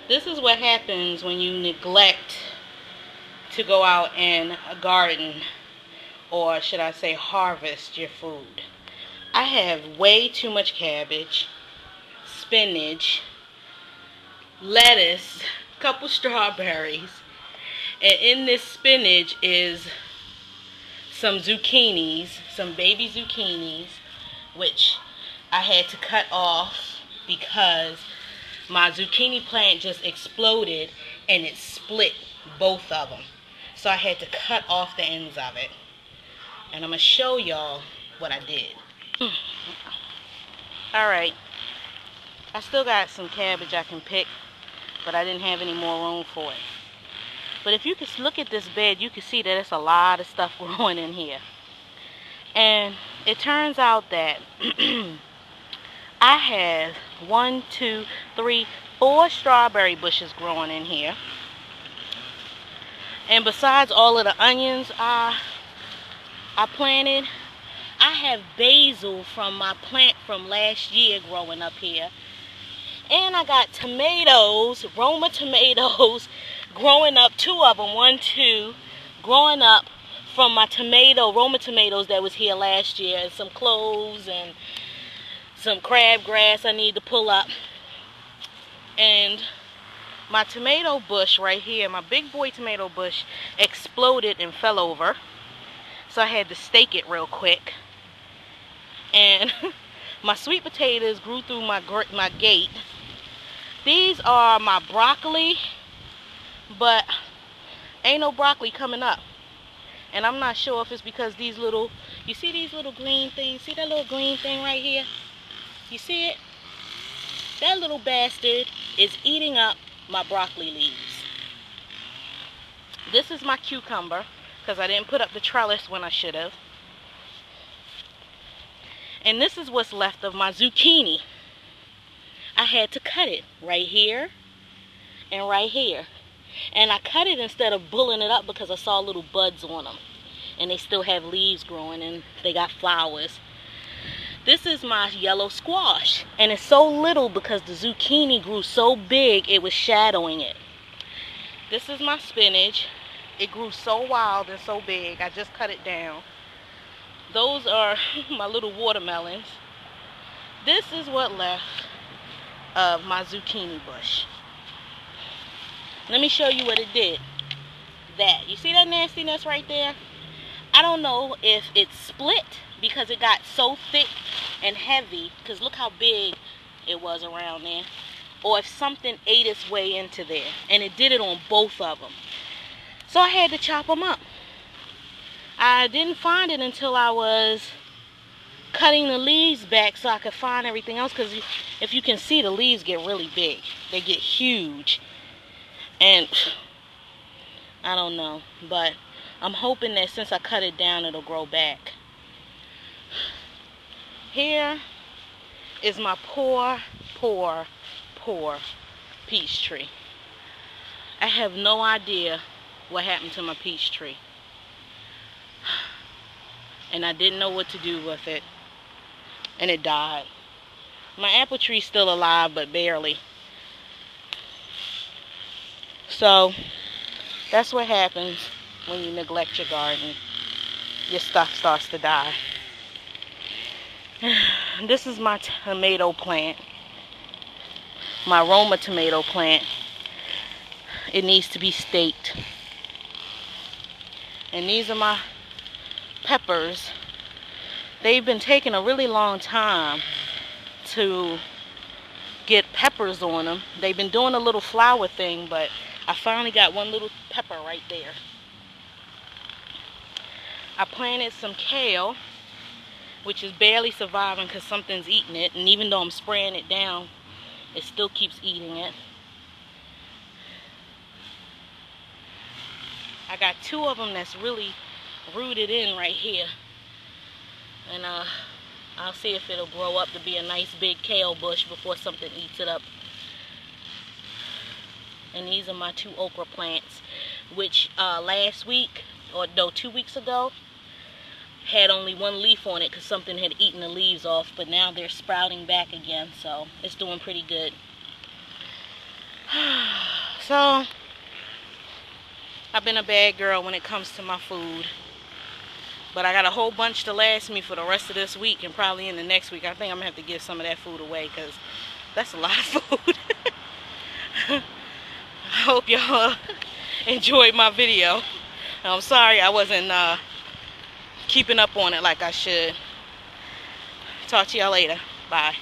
This is what happens when you neglect to go out and garden, or should I say harvest your food. I have way too much cabbage, spinach, lettuce, a couple strawberries, and in this spinach is some zucchinis, some baby zucchinis, which I had to cut off because my zucchini plant just exploded and it split both of them. So I had to cut off the ends of it. And I'm going to show y'all what I did. Alright. I still got some cabbage I can pick, but I didn't have any more room for it. But if you can look at this bed, you can see that there's a lot of stuff growing in here. And it turns out that I have 1, 2, 3, 4 strawberry bushes growing in here. And besides all of the onions I planted, I have basil from my plant from last year growing up here. And I got tomatoes, Roma tomatoes, growing up, 2 of them, 1, 2, growing up from my Roma tomatoes that was here last year, and some cloves and some crabgrass I need to pull up. And my tomato bush right here, my big boy tomato bush, exploded and fell over. So I had to stake it real quick. And my sweet potatoes grew through my gate. These are my broccoli, but ain't no broccoli coming up. And I'm not sure if it's because these little, you see these little green things? See that little green thing right here? You see it? That little bastard is eating up my broccoli leaves. This is my cucumber, because I didn't put up the trellis when I should have. And this is what's left of my zucchini. I had to cut it right here and right here. And I cut it instead of pulling it up because I saw little buds on them. And they still have leaves growing and they got flowers. This is my yellow squash. And it's so little because the zucchini grew so big it was shadowing it. This is my spinach. It grew so wild and so big. I just cut it down. Those are my little watermelons. This is what left of my zucchini bush. Let me show you what it did. You see that nastiness right there? I don't know if it split because it got so thick and heavy, because look how big it was around there, or if something ate its way into there, and it did it on both of them. So I had to chop them up. I didn't find it until I was cutting the leaves back so I could find everything else, because if you can see, the leaves get really big. They get huge. And I don't know, but I'm hoping that since I cut it down, it'll grow back. Here is my poor peach tree. I have no idea what happened to my peach tree. And I didn't know what to do with it. And it died. My apple tree's still alive, but barely. So, that's what happens when you neglect your garden. Your stuff starts to die. This is my tomato plant. My Roma tomato plant. It needs to be staked. And these are my peppers. They've been taking a really long time to get peppers on them. They've been doing a little flower thing, but I finally got one little pepper right there. I planted some kale, which is barely surviving because something's eating it. And even though I'm spraying it down, it still keeps eating it. I got 2 of them that's really rooted in right here. And I'll see if it'll grow up to be a nice big kale bush before something eats it up. And these are my 2 okra plants, which last week, or no, 2 weeks ago, had only 1 leaf on it because something had eaten the leaves off, but now they're sprouting back again, so it's doing pretty good. So, I've been a bad girl when it comes to my food. But I got a whole bunch to last me for the rest of this week and probably in the next week. I think I'm going to have to give some of that food away because that's a lot of food. I hope y'all enjoyed my video. I'm sorry I wasn't keeping up on it like I should. Talk to y'all later. Bye.